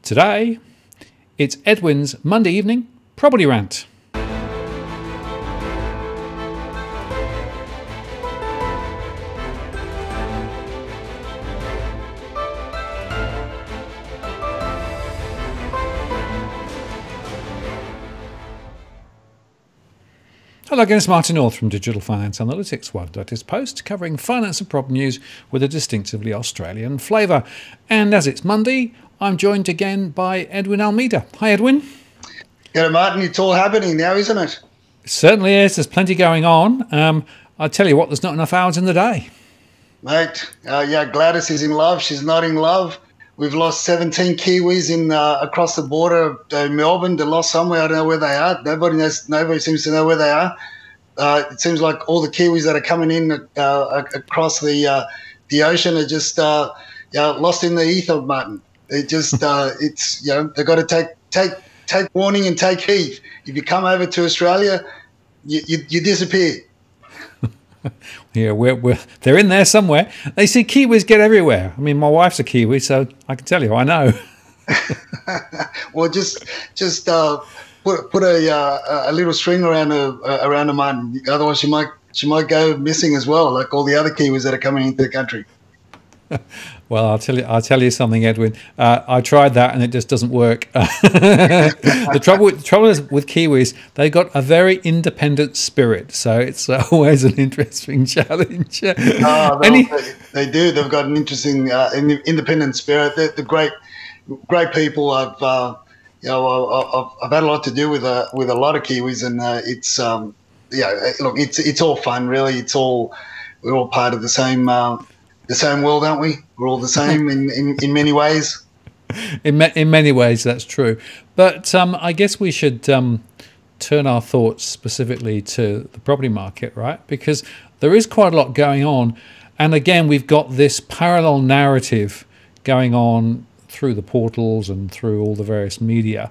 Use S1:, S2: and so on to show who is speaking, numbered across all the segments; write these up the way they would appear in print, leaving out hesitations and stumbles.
S1: Today, it's Edwin's Monday evening property rant. Hello again, it's Martin North from Digital Finance Analytics, one.is post covering finance and property news with a distinctively Australian flavour. And as it's Monday, I'm joined again by Edwin Almeida. Hi, Edwin.
S2: Yeah, Martin, it's all happening now, isn't it?
S1: It certainly is. There's plenty going on. I tell you what, there's not enough hours in the day.
S2: Mate, Gladys is in love. She's not in love. We've lost 17 Kiwis in across the border in Melbourne. They're lost somewhere. I don't know where they are. Nobody seems to know where they are. It seems like all the Kiwis that are coming in across the ocean are just lost in the ether, Martin. They just they've got to take warning and take heed. If you come over to Australia, you disappear.
S1: Yeah, they're in there somewhere. They see Kiwis get everywhere. I mean, my wife's a Kiwi, so I can tell you, I know.
S2: Well, just put a little string around a Martin. Otherwise, she might go missing as well, like all the other Kiwis that are coming into the country.
S1: Well, I'll tell you something, Edwin. I tried that and it just doesn't work. The trouble is with Kiwis, they got a very independent spirit, so it's always an interesting challenge.
S2: They do. They've got an interesting independent spirit. They're great people. I've had a lot to do with a lot of Kiwis, and it's all fun, really. We're all part of the same world, aren't we? We're all the same in many ways.
S1: In many ways, that's true. But I guess we should turn our thoughts specifically to the property market, right? Because there is quite a lot going on. And again, we've got this parallel narrative going on through the portals and through all the various media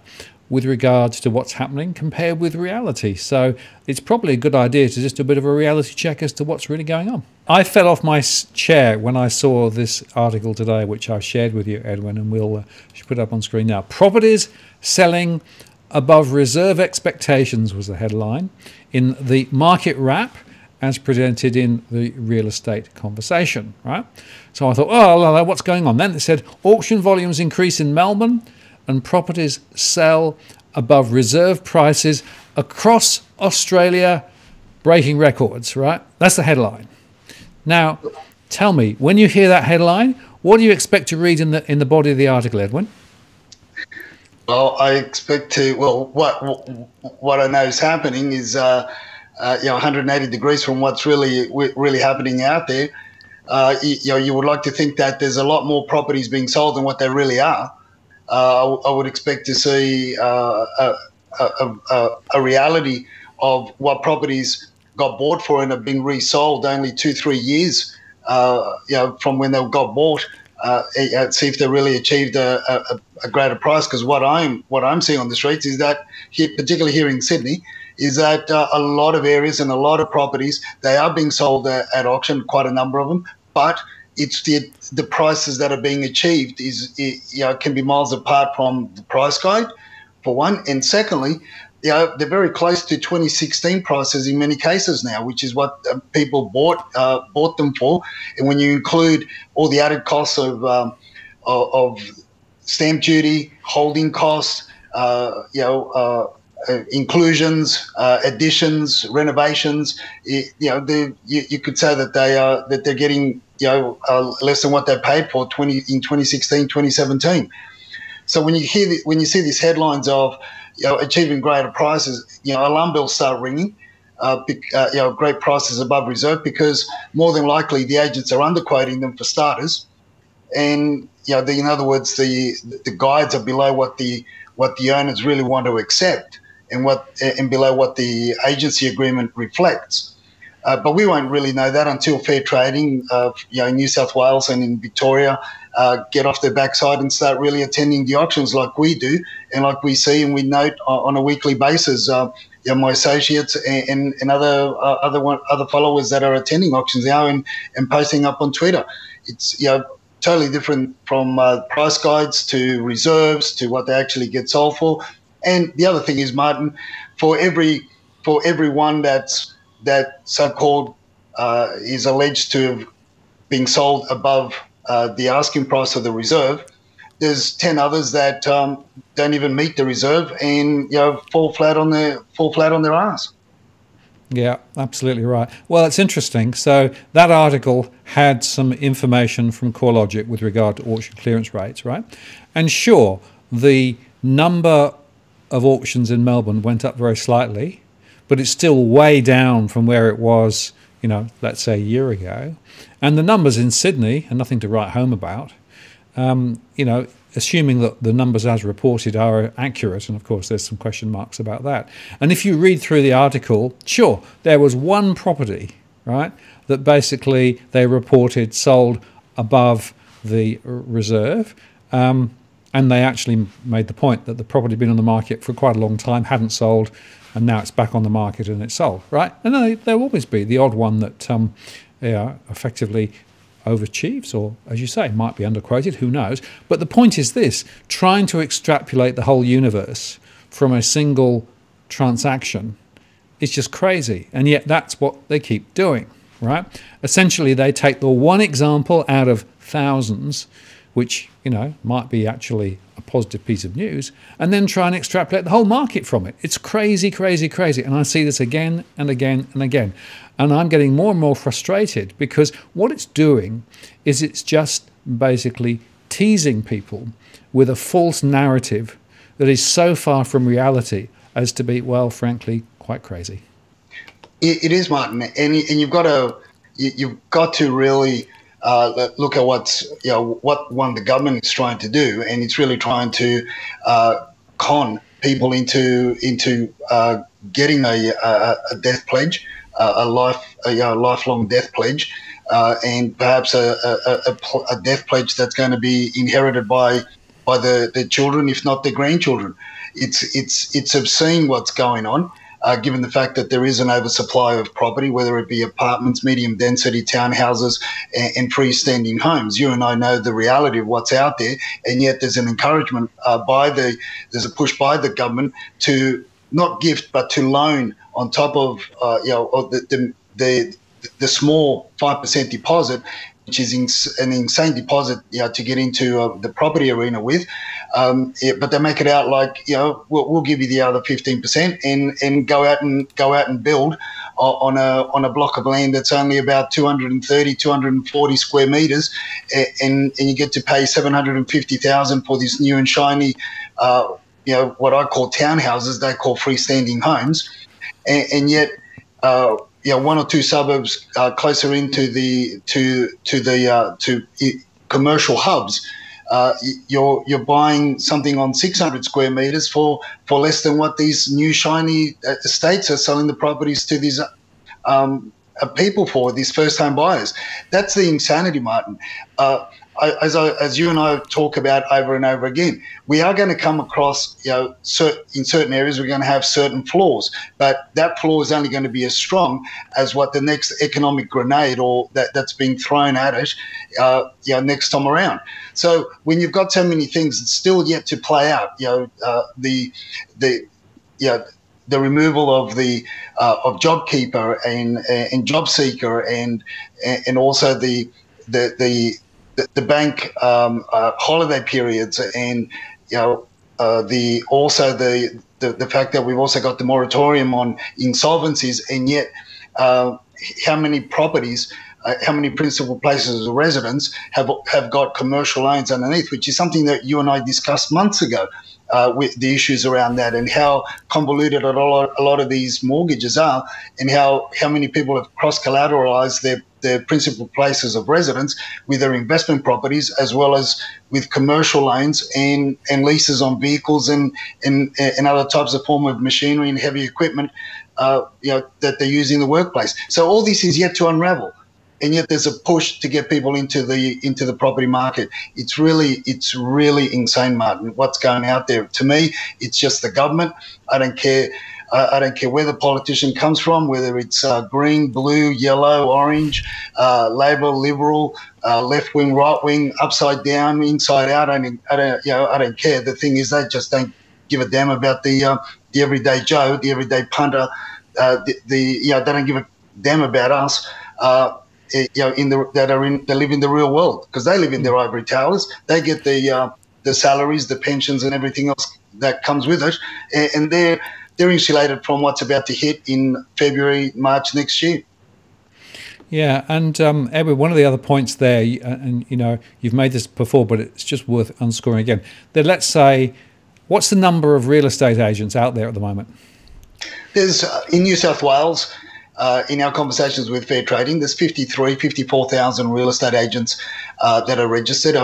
S1: with regards to what's happening compared with reality. So it's probably a good idea to just do a bit of a reality check as to what's really going on. I fell off my chair when I saw this article today, which I've shared with you, Edwin, and we'll put it up on screen now. Properties selling above reserve expectations was the headline in the market wrap as presented in the real estate conversation, right? So I thought, oh, what's going on? Then it said auction volumes increase in Melbourne and properties sell above reserve prices across Australia, breaking records, right? That's the headline. Now, tell me, when you hear that headline, what do you expect to read in the body of the article, Edwin?
S2: Well, I expect to. Well, what I know is happening is 180 degrees from what's really happening out there. You would like to think that there's a lot more properties being sold than what they really are. I would expect to see a reality of what properties got bought for and have been resold only 2-3 years from when they got bought. See if they really achieved a greater price. Because what I'm seeing on the streets is that, particularly here in Sydney, is that a lot of areas and a lot of properties, they are being sold at auction, quite a number of them, but it's the prices that are being achieved can be miles apart from the price guide, for one, and secondly, they're very close to 2016 prices in many cases now, which is what people bought them for. And when you include all the added costs of stamp duty, holding costs, inclusions, additions, renovations, you could say that they're getting less than what they paid for in 2016, 2017. So when you see these headlines of achieving greater prices, alarm bells start ringing. Great prices above reserve, because more than likely the agents are underquoting them for starters, and in other words, the guides are below what the owners really want to accept, and below what the agency agreement reflects. But we won't really know that until fair trading, in New South Wales and in Victoria, get off their backside and start really attending the auctions like we do and like we see and we note on a weekly basis. My associates and other followers that are attending auctions now and posting up on Twitter. It's totally different from price guides to reserves to what they actually get sold for. And the other thing is, Martin, for everyone that so-called is alleged to have been sold above the asking price of the reserve, there's 10 others that don't even meet the reserve and fall flat on their ass.
S1: Yeah, absolutely right. Well, it's interesting. So that article had some information from CoreLogic with regard to auction clearance rates, right? And sure, the number of auctions in Melbourne went up very slightly, but it's still way down from where it was, let's say a year ago. And the numbers in Sydney are nothing to write home about. Assuming that the numbers as reported are accurate, and of course there's some question marks about that. And if you read through the article, sure, there was one property, right, that basically they reported sold above the reserve, and they actually made the point that the property had been on the market for quite a long time, hadn't sold, and now it's back on the market and it's sold, right? And there will always be the odd one that effectively overachieves, or as you say, might be underquoted, who knows. But the point is this: trying to extrapolate the whole universe from a single transaction is just crazy, and yet that's what they keep doing, right? Essentially, they take the one example out of thousands, which might be actually a positive piece of news, and then try and extrapolate the whole market from it. It's crazy, crazy, crazy. And I see this again and again and again. And I'm getting more and more frustrated because what it's doing is it's just basically teasing people with a false narrative that is so far from reality as to be, well, frankly, quite crazy.
S2: It is, Martin, and you've got to really look at what the government is trying to do, and it's really trying to con people into getting a death pledge, a lifelong death pledge, and perhaps a death pledge that's going to be inherited by the children, if not the grandchildren. It's obscene what's going on. Given the fact that there is an oversupply of property, whether it be apartments, medium density townhouses, and freestanding homes. You and I know the reality of what's out there, and yet there's an encouragement there's a push by the government to not gift but to loan on top of the small 5% deposit, which is an insane deposit to get into the property arena with. But they make it out like we'll give you the other 15% and go out and build on a block of land that's only about 230, 240 square meters, and you get to pay $750,000 for this new and shiny what I call townhouses. They call freestanding homes, and yet one or two suburbs closer into the commercial hubs, you're buying something on 600 square meters for less than what these new shiny estates are selling the properties to these people for, these first home buyers. That's the insanity, Martin. As you and I talk about over and over again, we are going to come across, in certain areas we're going to have certain flaws, but that flaw is only going to be as strong as what the next economic grenade or that's being thrown at it, next time around. So when you've got so many things that's still yet to play out, the removal of the of JobKeeper and JobSeeker and also the bank holiday periods, and the fact that we've also got the moratorium on insolvencies, and yet how many properties, how many principal places of residence have got commercial loans underneath, which is something that you and I discussed months ago, with the issues around that and how convoluted a lot of these mortgages are, and how many people have cross-collateralized their principal places of residence with their investment properties, as well as with commercial loans and leases on vehicles and other types of form of machinery and heavy equipment that they use in the workplace. So all this is yet to unravel, and yet there's a push to get people into the property market. It's really insane, Martin, what's going out there. To me, it's just the government. I don't care I don't care where the politician comes from, whether it's green, blue, yellow, orange, Labor, Liberal, left wing, right wing, upside down, inside out. I don't care. The thing is, they just don't give a damn about the everyday Joe, the everyday punter. They don't give a damn about us. That live in the real world, because they live in their ivory towers. They get the salaries, the pensions, and everything else that comes with it, and they're insulated from what's about to hit in February, March next year.
S1: Yeah, and Edwin, one of the other points there, and you've made this before, but it's just worth unscoring again. That, let's say, what's the number of real estate agents out there at the moment?
S2: There's in New South Wales. In our conversations with Fair Trading, there's 54,000 real estate agents that are registered.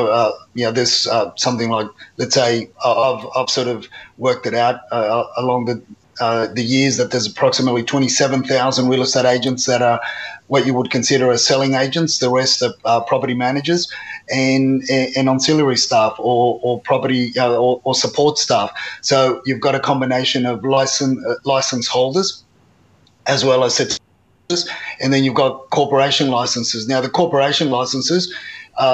S2: There's something like, let's say, I've sort of worked it out along the years, that there's approximately 27,000 real estate agents that are what you would consider as selling agents. The rest are property managers and ancillary staff or property or support staff. So you've got a combination of license holders as well as and then you've got corporation licenses. Now, the corporation licenses,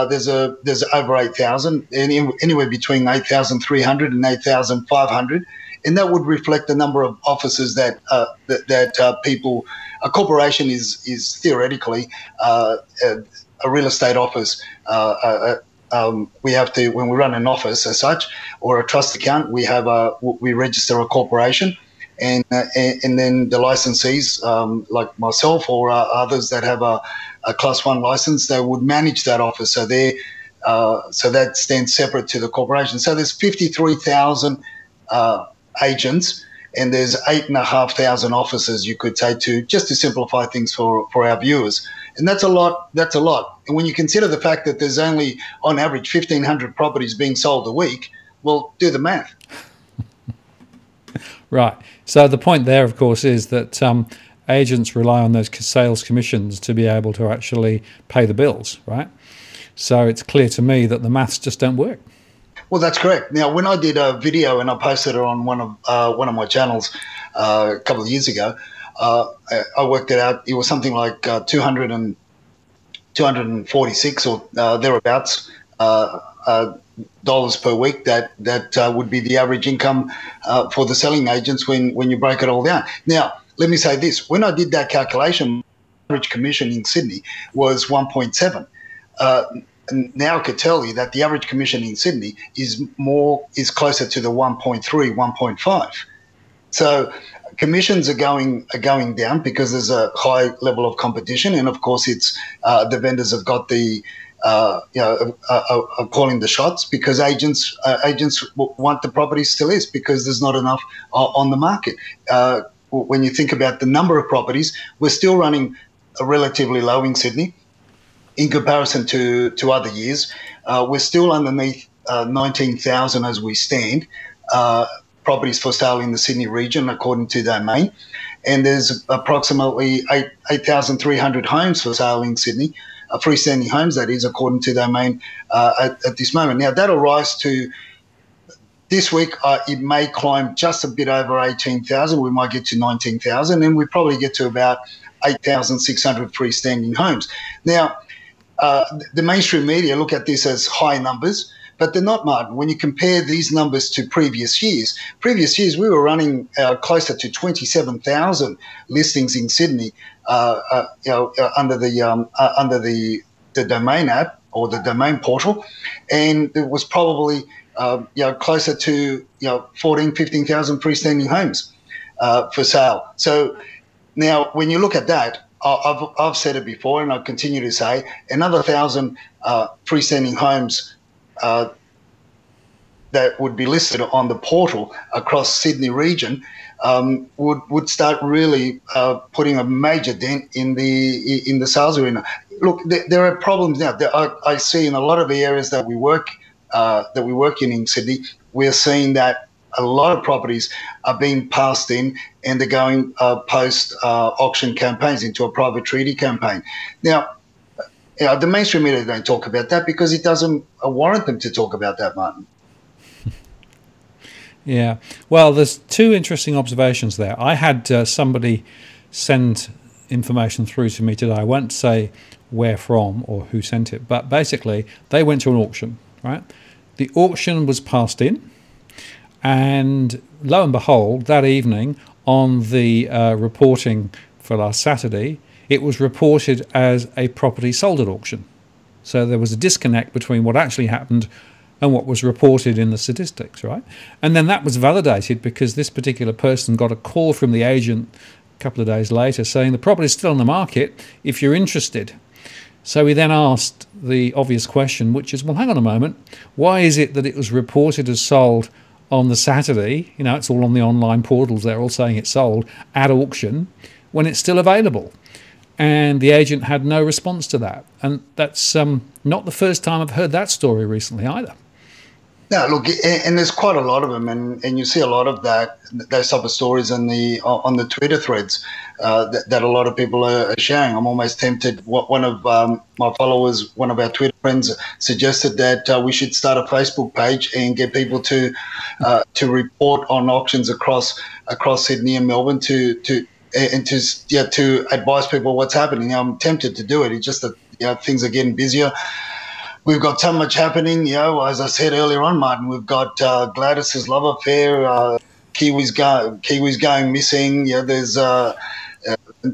S2: there's over 8,000, anywhere between 8,300 and 8,500, and that would reflect the number of offices that people. A corporation is theoretically a real estate office. We have to, when we run an office as such or a trust account, we register a corporation. And then the licensees, like myself or others that have a Class 1 license, they would manage that office. So so that stands separate to the corporation. So there's 53,000 agents, and there's 8,500 offices, you could say, just to simplify things for our viewers. And that's a lot. That's a lot. And when you consider the fact that there's only, on average, 1,500 properties being sold a week, well, do the math.
S1: Right. So the point there, of course, is that agents rely on those sales commissions to be able to actually pay the bills, right? So it's clear to me that the maths just don't work.
S2: Well, that's correct. Now, when I did a video and I posted it on one of my channels a couple of years ago, I worked it out. It was something like 246 or thereabouts dollars per week. That would be the average income for the selling agents when you break it all down. Now, let me say this: when I did that calculation, average commission in Sydney was 1.7. Now I could tell you that the average commission in Sydney is closer to the 1.3, 1.5. So commissions are going down because there's a high level of competition, and of course it's the vendors have got the are calling the shots, because agents want the properties to list because there's not enough on the market. When you think about the number of properties, we're still running relatively low in Sydney in comparison to other years. We're still underneath 19,000 as we stand, properties for sale in the Sydney region, according to Domain. And there's approximately 8,300 homes for sale in Sydney, freestanding homes, that is, according to Domain at this moment. Now, that'll rise to, this week, it may climb just a bit over 18,000. We might get to 19,000, and we probably get to about 8,600 freestanding homes. Now, the mainstream media look at this as high numbers, but they're not, Martin. When you compare these numbers to previous years we were running closer to 27,000 listings in Sydney, under the Domain app or the Domain portal, and it was probably closer to 14,000, 15,000 freestanding homes for sale. So now, when you look at that, I've said it before, and I continue to say, another 1,000 freestanding homes that would be listed on the portal across Sydney region would start really putting a major dent in the sales arena. Look, there are problems now. I see in a lot of the areas that we work in Sydney, we're seeing that a lot of properties are being passed in, and they're going post auction campaigns into a private treaty campaign. Now, the mainstream media don't talk about that because it doesn't warrant them to talk about that, Martin.
S1: Yeah. Well, there's two interesting observations there. I had somebody send information through to me today. I won't say where from or who sent it, but basically they went to an auction, right? The auction was passed in, and lo and behold, that evening on the reporting for last Saturday, it was reported as a property sold at auction. So there was a disconnect between what actually happened and what was reported in the statistics, right? And then that was validated because this particular person got a call from the agent a couple of days later saying the property is still on the market if you're interested. So he then asked the obvious question, which is, well, hang on a moment, why is it that it was reported as sold on the Saturday? You know, it's all on the online portals, they're all saying it's sold at auction when it's still available. And the agent had no response to that. And that's not the first time I've heard that story recently either.
S2: No, look, and there's quite a lot of them, and you see a lot of those type of stories on the Twitter threads that a lot of people are sharing. I'm almost tempted. One of my followers, one of our Twitter friends, suggested that we should start a Facebook page and get people to report on auctions across Sydney and Melbourne to advise people what's happening. I'm tempted to do it. It's just that things are getting busier. We've got so much happening, as I said earlier on, Martin. We've got Gladys's love affair, Kiwis going missing. There's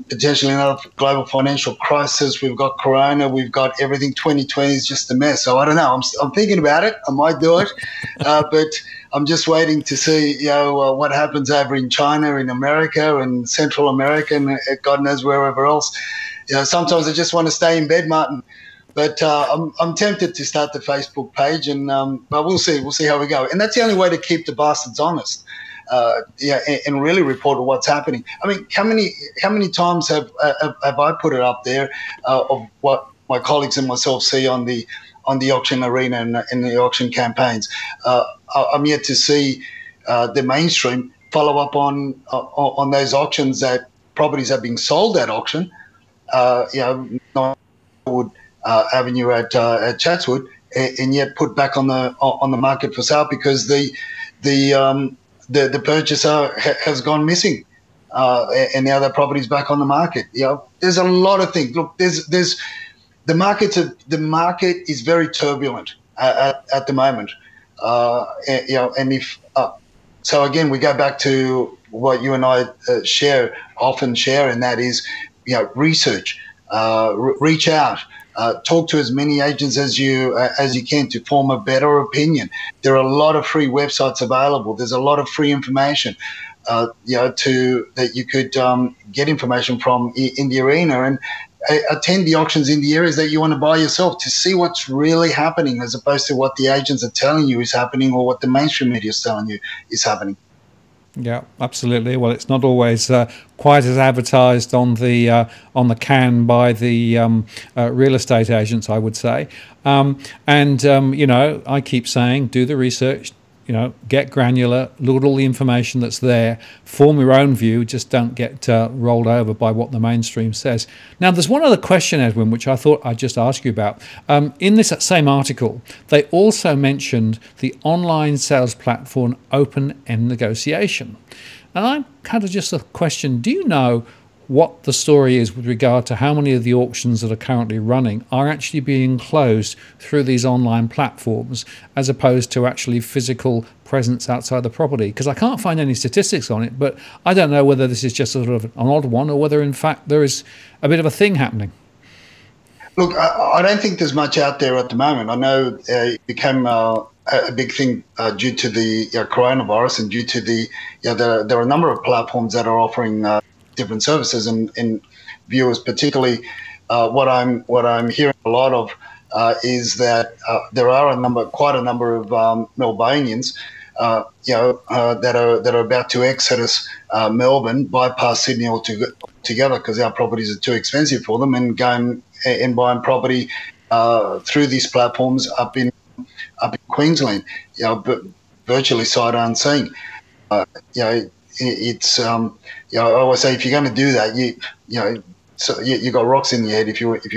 S2: potentially another global financial crisis. We've got Corona. We've got everything. 2020 is just a mess. So I don't know. I'm thinking about it. I might do it, but I'm just waiting to see, what happens over in China, in America, and Central America, and God knows wherever else. Sometimes I just want to stay in bed, Martin. But I'm tempted to start the Facebook page, and but we'll see. We'll see how we go. And that's the only way to keep the bastards honest, and really report what's happening. I mean, how many times have I put it up there of what my colleagues and myself see on the auction arena and the auction campaigns? I'm yet to see the mainstream follow up on those auctions that properties are being sold at auction. Avenue at Chatswood, and yet put back on the market for sale because the purchaser has gone missing, and now that property's back on the market. There's a lot of things. Look, there's the market is very turbulent at the moment, and if so, again, we go back to what you and I often share, and that is, research, reach out. Talk to as many agents as you can to form a better opinion. There are a lot of free websites available. There's a lot of free information, that you could get information from in the arena, and attend the auctions in the areas that you want to buy yourself to see what's really happening, as opposed to what the agents are telling you is happening or what the mainstream media is telling you is happening.
S1: Yeah, absolutely. Well, it's not always quite as advertised on the can by the real estate agents, I would say. I keep saying, do the research. Get granular, look at all the information that's there, form your own view, just don't get rolled over by what the mainstream says. Now, there's one other question, Edwin, which I thought I'd just ask you about. In this same article, they also mentioned the online sales platform open-end negotiation. And I had just a question, do you know what the story is with regard to how many of the auctions that are currently running are actually being closed through these online platforms as opposed to actually physical presence outside the property? Because I can't find any statistics on it, but I don't know whether this is just sort of an odd one or whether in fact there is a bit of a thing happening.
S2: Look, I don't think there's much out there at the moment. I know it became a big thing due to the coronavirus, and due to there are a number of platforms that are offering different services, and viewers, particularly what I'm hearing a lot of is that there are quite a number of Melbourneians that are about to exodus Melbourne, bypass Sydney altogether because our properties are too expensive for them, and going and buying property through these platforms up in Queensland, but virtually sight unseen. It's I always say, if you're going to do that, you got rocks in your head. If you're going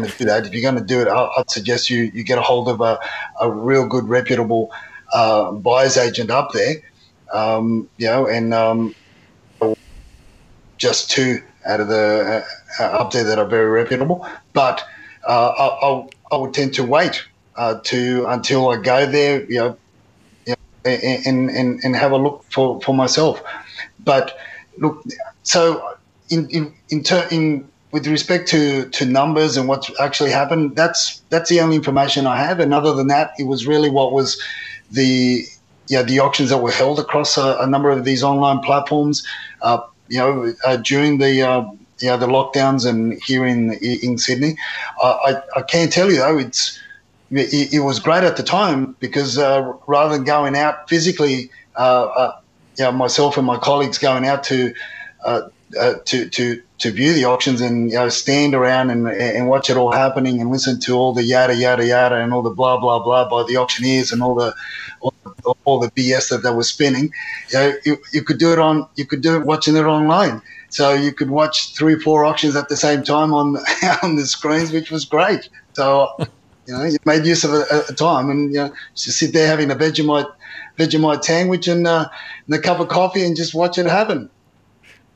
S2: to do that, if you're going to do it, I'd suggest you get a hold of a real good, reputable buyer's agent up there, and just two out of the up there that are very reputable. But I would tend to wait until I go there, and have a look for myself. But look, so in with respect to numbers and what's actually happened, that's the only information I have. And other than that, it was really what was the auctions that were held across a number of these online platforms. During the lockdowns and here in Sydney, I can tell you though it was great at the time because rather than going out physically, myself and my colleagues going out to view the auctions and stand around and watch it all happening and listen to all the yada yada yada and all the blah blah blah by the auctioneers and all the BS that they were spinning. You could do it watching it online. So you could watch 3 or 4 auctions at the same time on the screens, which was great. So you made use of a time and just sit there having a Vegemite sandwich and a cup of coffee and just watch it happen.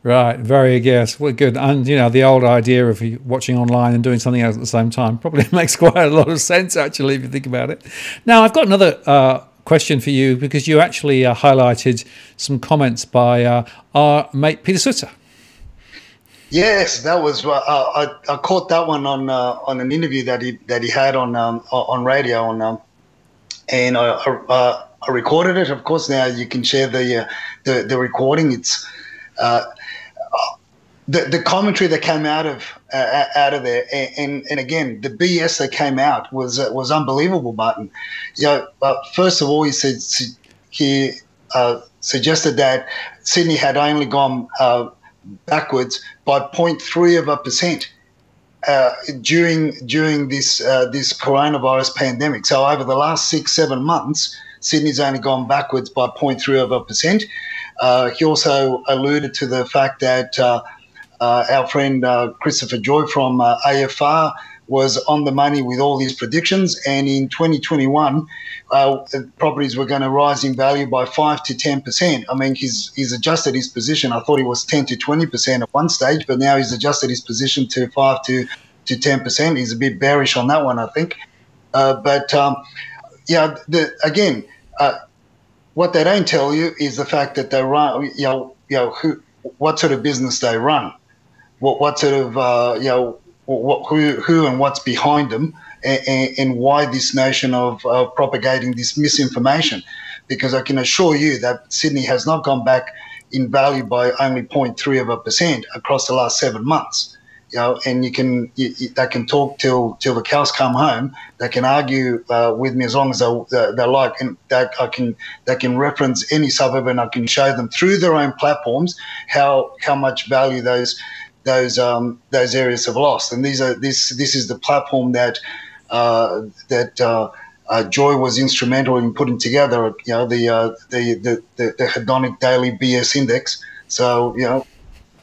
S1: Right, very yes, well, good. And the old idea of watching online and doing something else at the same time probably makes quite a lot of sense, actually, if you think about it. Now, I've got another question for you because you actually highlighted some comments by our mate Peter Sutter.
S2: Yes, that was I caught that one on an interview that he had on radio and I recorded it. Of course, now you can share the recording. It's the commentary that came out of there, and again the BS that came out was unbelievable, Martin. First of all, he suggested that Sydney had only gone backwards by 0.3% during this coronavirus pandemic. So over the last 6-7 months, Sydney's only gone backwards by 0.3%. He also alluded to the fact that our friend Christopher Joy from AFR was on the money with all his predictions, and in 2021, properties were going to rise in value by 5 to 10%. I mean, he's adjusted his position. I thought he was 10 to 20% at one stage, but now he's adjusted his position to 5 to 10%. He's a bit bearish on that one, I think. What they don't tell you is the fact that they run, what sort of business they run, what sort of, who and what's behind them, and why this notion of propagating this misinformation. Because I can assure you that Sydney has not gone back in value by only 0.3% across the last 7 months. And they can talk till the cows come home. They can argue with me as long as they like, and they can reference any suburb, and I can show them through their own platforms how much value those areas have lost. And this is the platform that Joy was instrumental in putting together. The hedonic daily BS index. So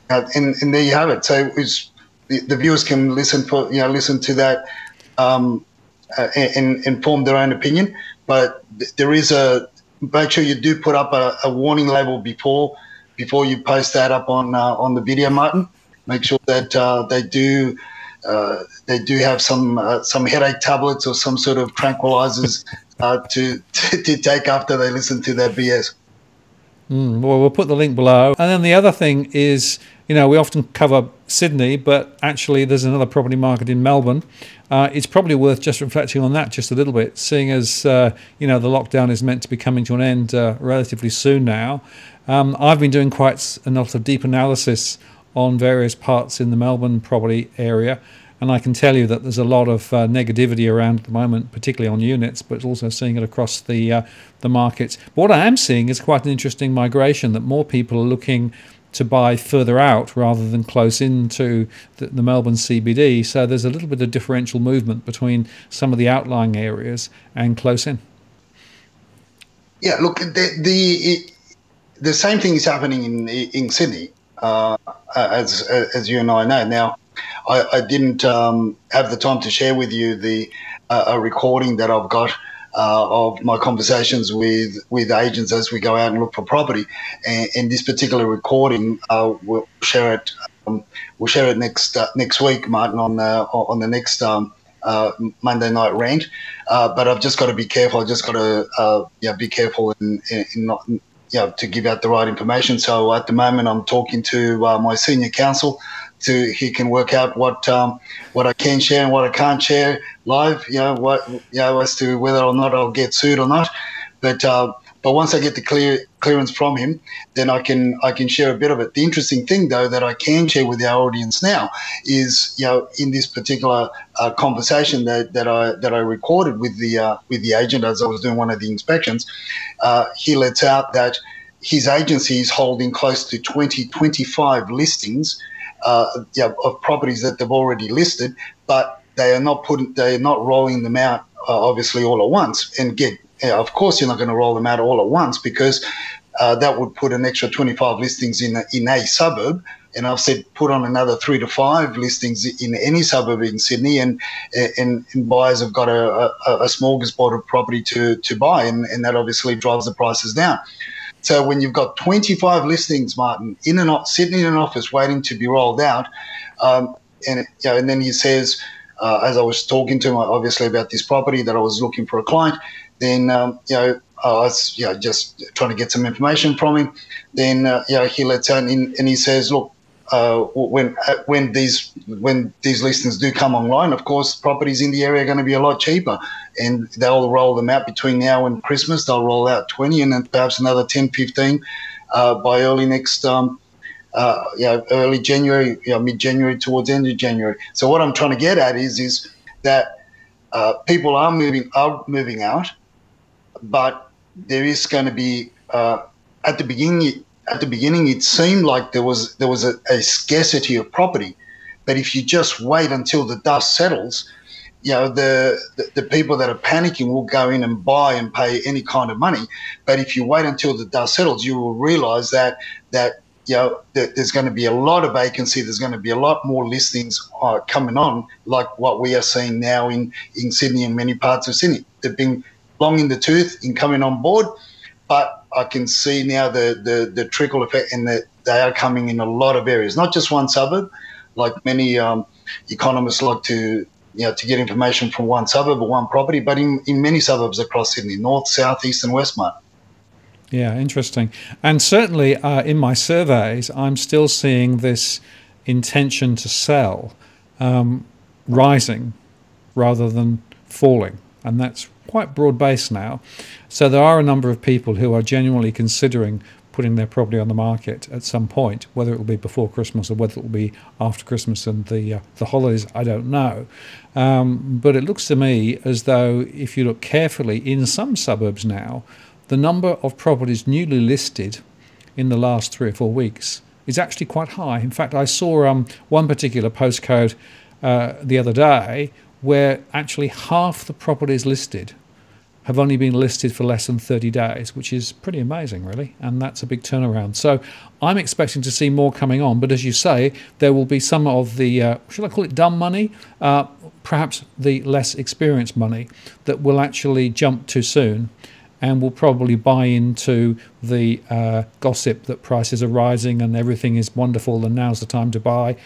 S2: and there you have it. So it's. The viewers can listen to that and form their own opinion. But there is make sure you do put up a warning label before you post that up on the video, Martin. Make sure that they do have some headache tablets or some sort of tranquilizers to take after they listen to that BS.
S1: Well, we'll put the link below. And then the other thing is, we often cover Sydney, but actually there's another property market in Melbourne. It's probably worth just reflecting on that just a little bit, seeing as, the lockdown is meant to be coming to an end relatively soon now. I've been doing quite a lot of deep analysis on various parts in the Melbourne property area, and I can tell you that there's a lot of negativity around at the moment, particularly on units, but also seeing it across the markets. But what I am seeing is quite an interesting migration, that more people are looking to buy further out rather than close into the Melbourne CBD. So there's a little bit of differential movement between some of the outlying areas and close in.
S2: Yeah, look, the same thing is happening in Sydney, as you and I know. Now, I didn't have the time to share with you a recording that I've got of my conversations with agents as we go out and look for property. And this particular recording, we'll share it. We'll share it next week, Martin, on the next Monday night rant. But I've just got to be careful. I just got to be careful in not to give out the right information. So at the moment, I'm talking to my senior counsel. He can work out what I can share and what I can't share live. As to whether or not I'll get sued or not. But once I get the clearance from him, then I can share a bit of it. The interesting thing, though, that I can share with our audience now is, in this particular conversation that I recorded with the agent as I was doing one of the inspections, he lets out that his agency is holding close to 25 listings of properties that they've already listed, but they are not rolling them out obviously all at once. And of course, you're not going to roll them out all at once, because that would put an extra 25 listings in a suburb. And I've said put on another 3 to 5 listings in any suburb in Sydney, and buyers have got a smorgasbord of property to buy, and that obviously drives the prices down. So when you've got 25 listings, Martin, sitting in an office waiting to be rolled out, and then he says, as I was talking to him obviously about this property that I was looking for a client, then I was just trying to get some information from him. Then he lets out and he says, look, when these listings do come online, of course, properties in the area are going to be a lot cheaper, and they'll roll them out between now and Christmas. They'll roll out 20 and then perhaps another 10, 15 by early next early January, mid-January towards end of January. So what I'm trying to get at is that people are moving out, but there is going to be at the beginning it seemed like there was a scarcity of property, but if you just wait until the dust settles, the people that are panicking will go in and buy and pay any kind of money. But if you wait until the dust settles, you will realise that there's going to be a lot of vacancy. There's going to be a lot more listings coming on, like what we are seeing now in Sydney and many parts of Sydney. They've been long in the tooth in coming on board, but I can see now the trickle effect, and that they are coming in a lot of areas, not just one suburb, like many economists like to get information from one suburb or one property, but in many suburbs across Sydney, north, south, east and west, Mark.
S1: Yeah, interesting. And certainly in my surveys, I'm still seeing this intention to sell rising rather than falling. And that's quite broad-based now. So there are a number of people who are genuinely considering putting their property on the market at some point, whether it will be before Christmas or whether it will be after Christmas and the holidays, I don't know. But it looks to me as though if you look carefully in some suburbs now, the number of properties newly listed in the last 3 or 4 weeks is actually quite high. In fact, I saw one particular postcode the other day where actually half the properties listed have only been listed for less than 30 days, which is pretty amazing, really, and that's a big turnaround. So I'm expecting to see more coming on, but as you say, there will be some of the, should I call it dumb money, perhaps the less experienced money that will actually jump too soon and will probably buy into the gossip that prices are rising and everything is wonderful and now's the time to buy.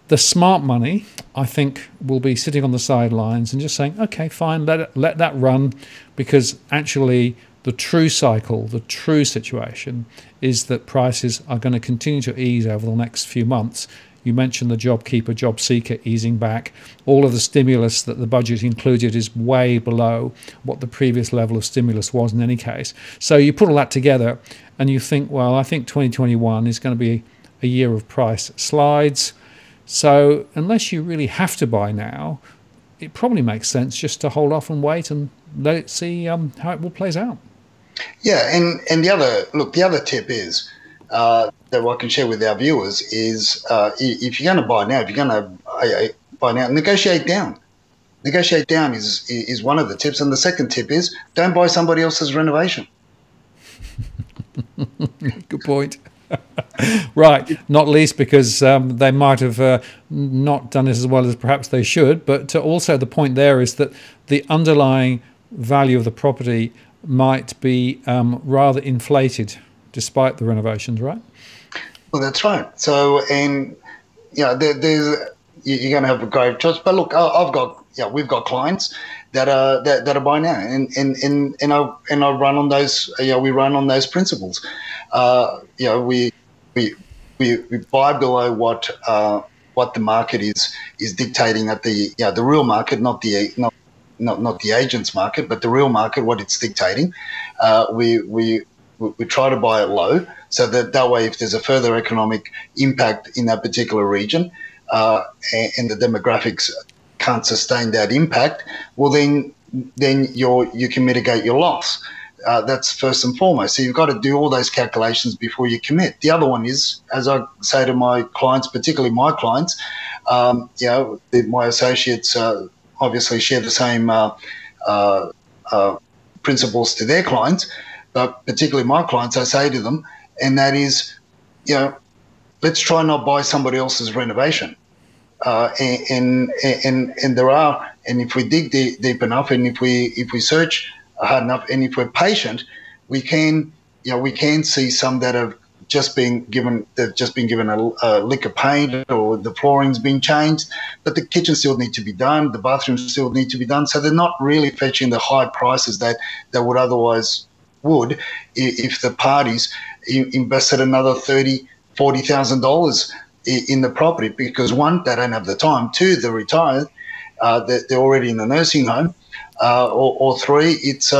S1: The smart money, I think, will be sitting on the sidelines and just saying, okay, fine, let that run, because actually the true cycle, the true situation is that prices are going to continue to ease over the next few months. You mentioned the JobKeeper, job seeker easing back. All of the stimulus that the budget included is way below what the previous level of stimulus was in any case. So you put all that together and you think, well, I think 2021 is going to be a year of price slides. So unless you really have to buy now, it probably makes sense just to hold off and wait and let it see how it all plays out.
S2: Yeah, and the other tip is that I can share with our viewers is if you're going to buy now, if you're going to buy now, negotiate down. Negotiate down is one of the tips, and the second tip is don't buy somebody else's renovation.
S1: Good point. Right, not least because they might have not done it as well as perhaps they should, but also the point there is that the underlying value of the property might be rather inflated despite the renovations, right?
S2: Well, that's right. So, and you're going to have a grave choice. But look, we've got clients that are buying now, and I run on those. We run on those principles. We buy below what the market is dictating at the real market, not the agent's market, but the real market, what it's dictating. We try to buy it low, so that way, if there's a further economic impact in that particular region, and the demographics can't sustain that impact, well, then you can mitigate your loss. That's first and foremost. So you've got to do all those calculations before you commit. The other one is, as I say to my clients, particularly my clients, my associates obviously share the same principles to their clients, but particularly my clients, I say to them, and that is, let's try not buy somebody else's renovation. And there are, and if we dig deep enough, and if we search hard enough, and if we're patient, we can see some that have just been given a lick of paint, or the flooring's been changed, but the kitchen still need to be done, the bathrooms still need to be done, so they're not really fetching the high prices that would otherwise would if the parties invested another $30,000-$40,000 in the property, because one, they don't have the time, two, they're retired, they're already in a nursing home, or three, it's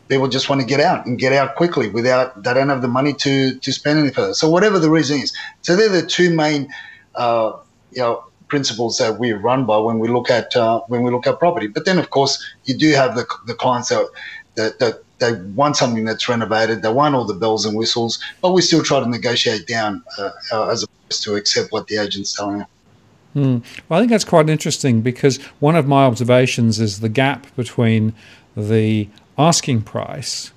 S2: people just want to get out quickly they don't have the money to spend any further. So whatever the reason is, so they're the two main principles that we run by when we look at property. But then, of course, you do have the clients that they want something that's renovated, they want all the bells and whistles, but we still try to negotiate down as opposed to accept what the agent's telling you.
S1: Well, I think that's quite interesting, because one of my observations is the gap between the asking price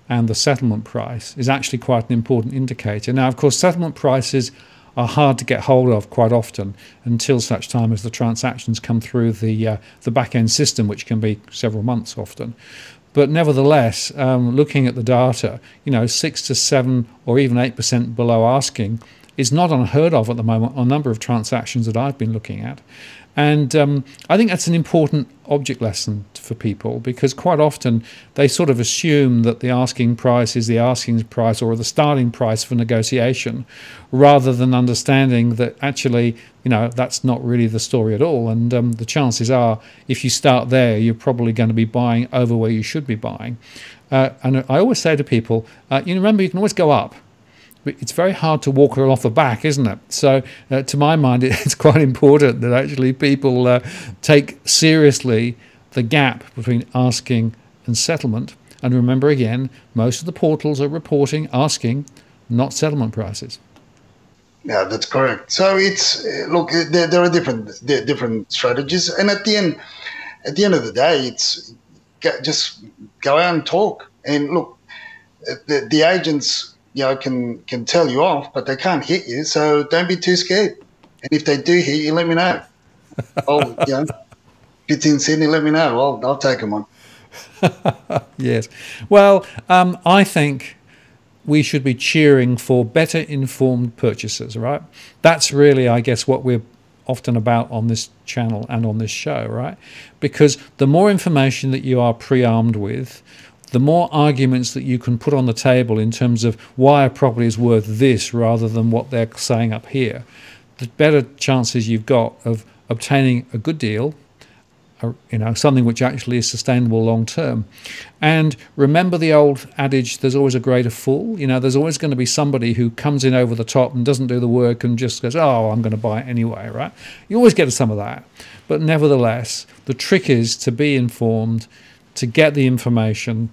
S1: and the settlement price is actually quite an important indicator. Now, of course, settlement prices are hard to get hold of quite often until such time as the transactions come through the back-end system, which can be several months often. But nevertheless, looking at the data, 6 to 7 or even 8% below asking is not unheard of at the moment on a number of transactions that I've been looking at. And I think that's an important object lesson for people, because quite often they sort of assume that the asking price is the asking price or the starting price for negotiation, rather than understanding that actually, that's not really the story at all. And the chances are, if you start there, you're probably going to be buying over where you should be buying. And I always say to people, remember, you can always go up. It's very hard to walk her off the back, isn't it? So to my mind, it's quite important that actually people take seriously the gap between asking and settlement. And remember, again, most of the portals are reporting asking, not settlement prices.
S2: Yeah, that's correct. So it's there are different strategies, and at the end of the day, it's just go out and talk. And look, the agents, can tell you off, but they can't hit you. So don't be too scared. And if they do hit you, let me know. If it's in Sydney, let me know. I'll take them on.
S1: Yes. Well, I think we should be cheering for better informed purchasers, right? That's really, I guess, what we're often about on this channel and on this show, right? Because the more information that you are pre-armed with, the more arguments that you can put on the table in terms of why a property is worth this rather than what they're saying up here, the better chances you've got of obtaining a good deal, something which actually is sustainable long term. And remember the old adage, there's always a greater fool. There's always going to be somebody who comes in over the top and doesn't do the work and just goes, oh, I'm going to buy it anyway, right? You always get some of that. But nevertheless, the trick is to be informed, to get the information,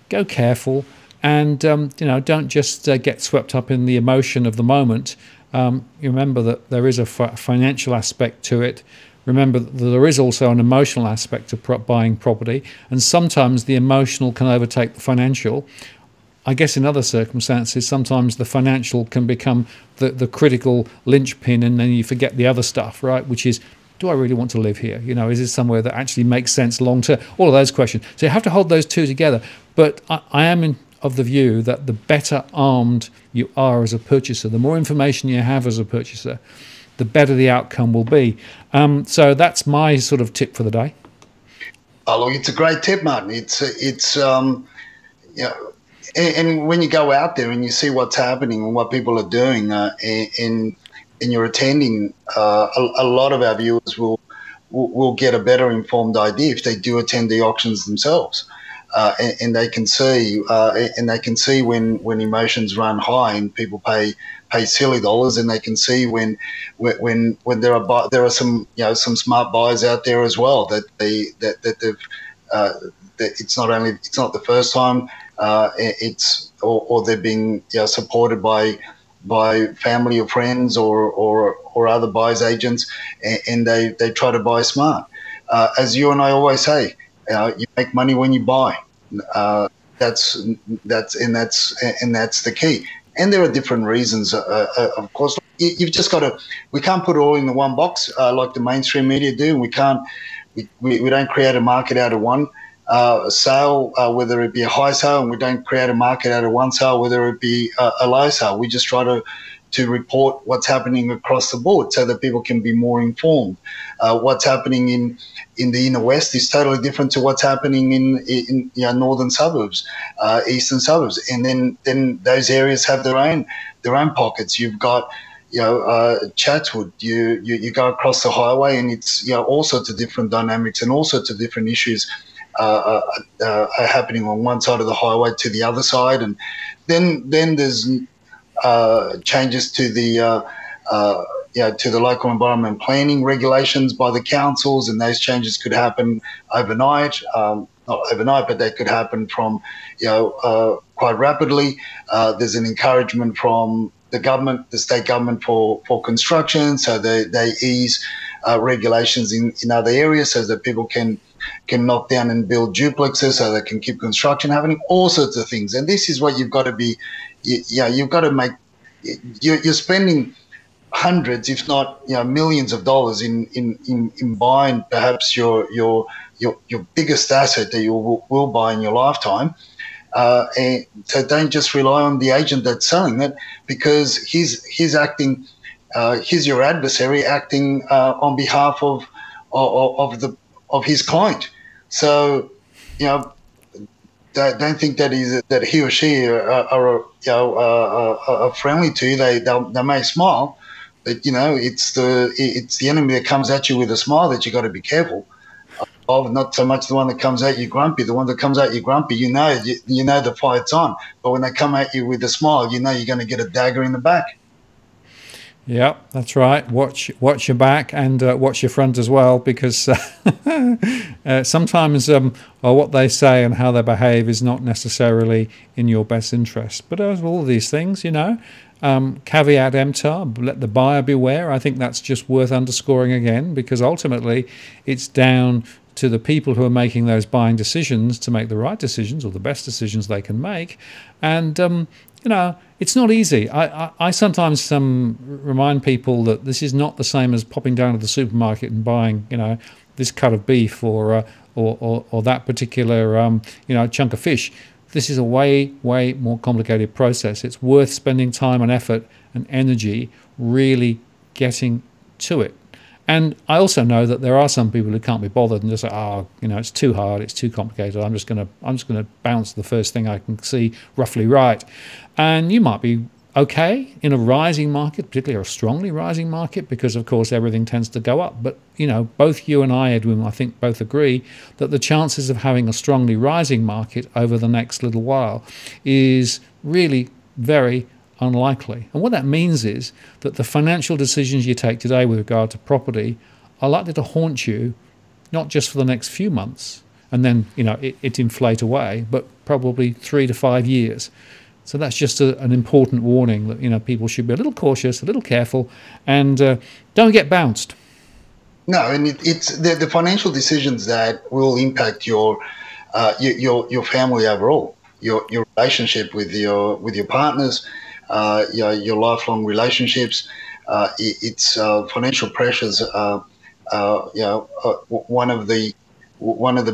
S1: go careful, and don't just get swept up in the emotion of the moment. You remember that there is a financial aspect to it. Remember that there is also an emotional aspect to buying property, and sometimes the emotional can overtake the financial. I guess in other circumstances, sometimes the financial can become the critical linchpin, and then you forget the other stuff, right? Which is do I really want to live here? You know, is this somewhere that actually makes sense long term? All of those questions. So you have to hold those two together. But I am of the view that the better armed you are as a purchaser, the more information you have as a purchaser, the better the outcome will be. So that's my sort of tip for the day.
S2: Oh, look, it's a great tip, Martin. You know, and when you go out there and you see what's happening and what people are doing, and you're attending, a lot of our viewers will get a better informed idea if they do attend the auctions themselves, and they can see when emotions run high and people pay silly dollars, and they can see when there are some smart buyers out there as well that they've that it's not the first time, or they're being supported by family or friends or other buyers agents, and they try to buy smart. As you and I always say, you make money when you buy. That's the key. And there are different reasons, of course. You've just got to. We can't put it all in the one box like the mainstream media do. We can't. We don't create a market out of one sale, whether it be a high sale, and we don't create a market out of one sale, whether it be a low sale. We just try to report what's happening across the board so that people can be more informed. What's happening in the inner west is totally different to what's happening in northern suburbs, eastern suburbs, and then those areas have their own pockets. You've got Chatswood. You go across the highway, and it's all sorts of different dynamics and all sorts of different issues are happening on one side of the highway to the other side, and then there's changes to the local environment planning regulations by the councils, and those changes could happen overnight. Not overnight, but they could happen from quite rapidly. There's an encouragement from the state government for construction, so they ease regulations in other areas so that people can knock down and build duplexes, so they can keep construction happening, all sorts of things. And this is what you've got to be. You've got to make. You're spending hundreds, if not millions of dollars in buying perhaps your biggest asset that you will buy in your lifetime. And so don't just rely on the agent that's selling it, because he's acting. He's your adversary acting on behalf of his client. So don't think that he or she are friendly to you. They may smile, but it's the enemy that comes at you with a smile that you got to be careful of. Not so much the one that comes at you grumpy. The one that comes at you grumpy, you know the fight's on. But when they come at you with a smile, you're going to get a dagger in the back.
S1: Yeah, that's right. Watch your back and watch your front as well, because sometimes what they say and how they behave is not necessarily in your best interest. But as all of these things, caveat emptor, let the buyer beware. I think that's just worth underscoring again, because ultimately it's down to the people who are making those buying decisions to make the right decisions, or the best decisions they can make. And it's not easy. I sometimes remind people that this is not the same as popping down to the supermarket and buying, this cut of beef or that particular, chunk of fish. This is a way more complicated process. It's worth spending time and effort and energy really getting to it. And I also know that there are some people who can't be bothered and just say, it's too hard, it's too complicated. I'm just gonna bounce the first thing I can see roughly right. And you might be okay in a rising market, particularly a strongly rising market, because of course everything tends to go up. But both you and I, Edwin, I think both agree that the chances of having a strongly rising market over the next little while is really very unlikely. And what that means is that the financial decisions you take today with regard to property are likely to haunt you, not just for the next few months and then it inflate away, but probably 3 to 5 years. So that's just an important warning that people should be a little cautious, a little careful, and don't get bounced.
S2: No, and it's the financial decisions that will impact your family overall, your relationship with your partners, your lifelong relationships. It's financial pressures one of the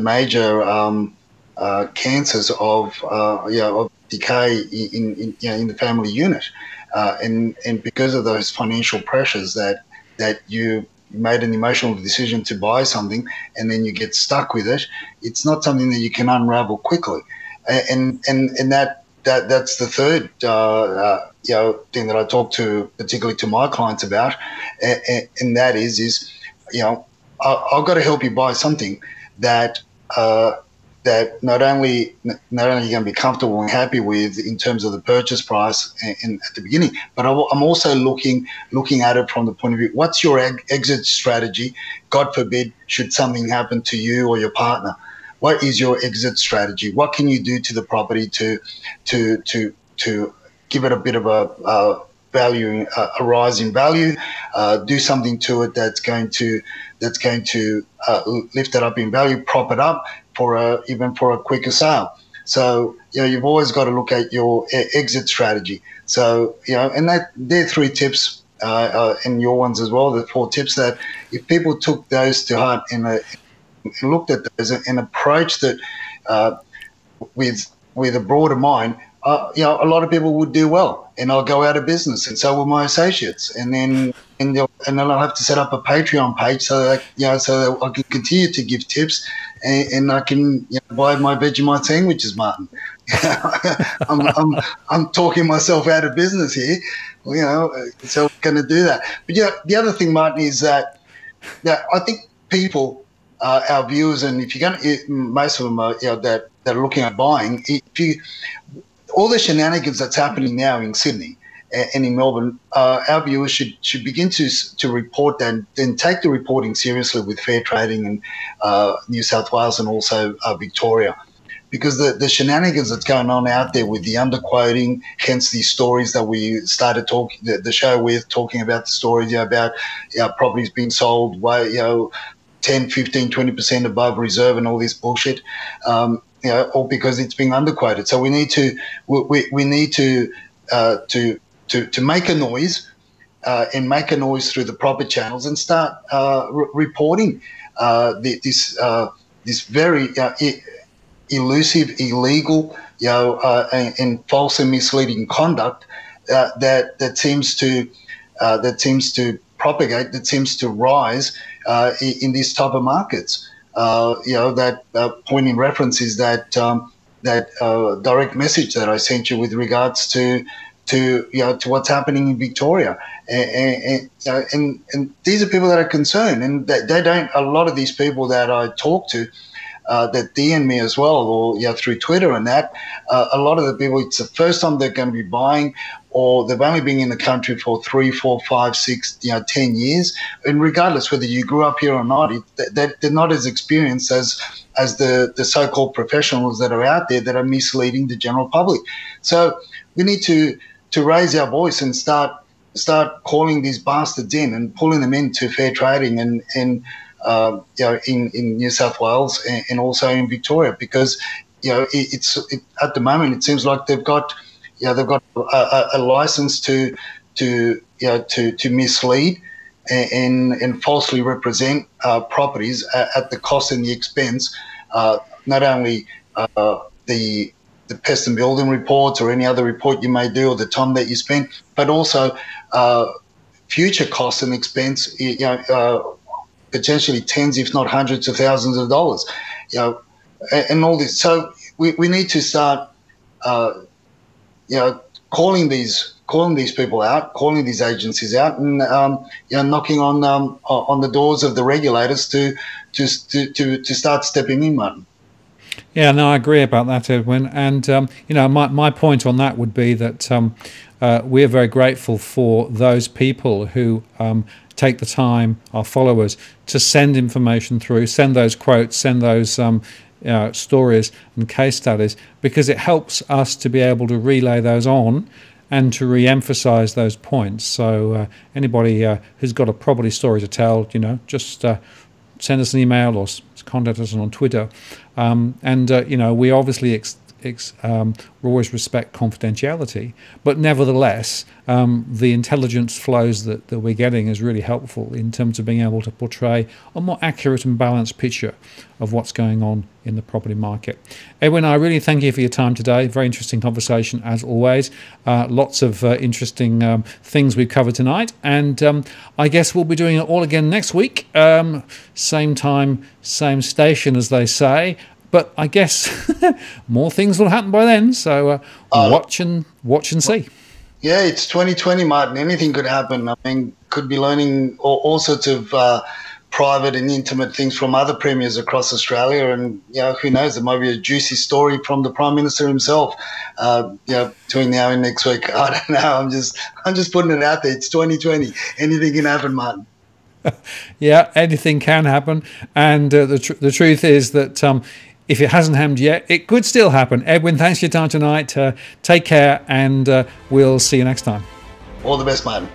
S2: major cancers of decay in the family unit, and because of those financial pressures that you made an emotional decision to buy something and then you get stuck with it, it's not something that you can unravel quickly, and that's the third thing that I talk to particularly to my clients about, and that is I've got to help you buy something that that not only you're going to be comfortable and happy with in terms of the purchase price and at the beginning, but I'm also looking at it from the point of view, what's your exit strategy? God forbid, should something happen to you or your partner, what is your exit strategy? What can you do to the property to give it a bit of a value, a rise in value, do something to it that's going to lift it up in value, prop it up even for a quicker sale. So you've always got to look at your exit strategy. So and they're 3 tips, and your ones as well. The 4 tips that if people took those to heart and looked at those and approached it with a broader mind, a lot of people would do well, and I'll go out of business, and so will my associates, and then I'll have to set up a Patreon page so that I can continue to give tips, and I can buy my Vegemite sandwiches, Martin. I'm talking myself out of business here, so we're going to do that. But the other thing, Martin, is that I think people, our viewers, and if you're going to, most of them are that are looking at buying, all the shenanigans that's happening now in Sydney and in Melbourne, our viewers should begin to report that and take the reporting seriously with fair trading in New South Wales and also Victoria, because the shenanigans that's going on out there with the underquoting, hence these stories that we started the show with, talking about the stories about properties being sold way 10, 15, 20% above reserve and all this bullshit. All because it's being underquoted. So we need to make a noise and make a noise through the proper channels and start reporting this very elusive, illegal, and false and misleading conduct that seems to propagate, that seems to rise in these type of markets. That point in reference is that direct message that I sent you with regards to what's happening in Victoria, and these are people that are concerned, and they don't. A lot of these people that I talk to, that DM me as well, or through Twitter and that, a lot of the people, it's the first time they're going to be buying, or they've only been in the country for 3, 4, 5, 6, 10 years. And regardless whether you grew up here or not, they're not as experienced as the so-called professionals that are out there that are misleading the general public. So we need to raise our voice and start calling these bastards in and pulling them into fair trading and in New South Wales and also in Victoria, because at the moment it seems like they've got a license to mislead and falsely represent properties at the cost and the expense, not only the pest and building reports or any other report you may do or the time that you spend, but also future costs and expense, potentially tens, if not hundreds of thousands of dollars, and all this. So we need to start, calling these people out, calling these agencies out, and knocking on the doors of the regulators to start stepping in, Martin.
S1: Yeah, no, I agree about that, Edwin. And my point on that would be that we are very grateful for those people who take the time, our followers, to send information through, send those quotes, send those stories and case studies, because it helps us to be able to relay those on and to re-emphasize those points. So anybody who's got a property story to tell, just send us an email or contact us on Twitter. We obviously we'll always respect confidentiality, but nevertheless, the intelligence flows that we're getting is really helpful in terms of being able to portray a more accurate and balanced picture of what's going on in the property market. Edwin, I really thank you for your time today. Very interesting conversation as always. Lots of interesting things we've covered tonight, and I guess we'll be doing it all again next week. Same time, same station, as they say. But I guess more things will happen by then. So watch and see.
S2: Yeah, it's 2020, Martin. Anything could happen. I mean, could be learning all sorts of private and intimate things from other premiers across Australia, and who knows? There might be a juicy story from the Prime Minister himself. Between now and next week, I don't know. I'm just putting it out there. It's 2020. Anything can happen, Martin.
S1: Yeah, anything can happen, and the truth is that if it hasn't happened yet, it could still happen. Edwin, thanks for your time tonight. Take care, and we'll see you next time.
S2: All the best, Martin.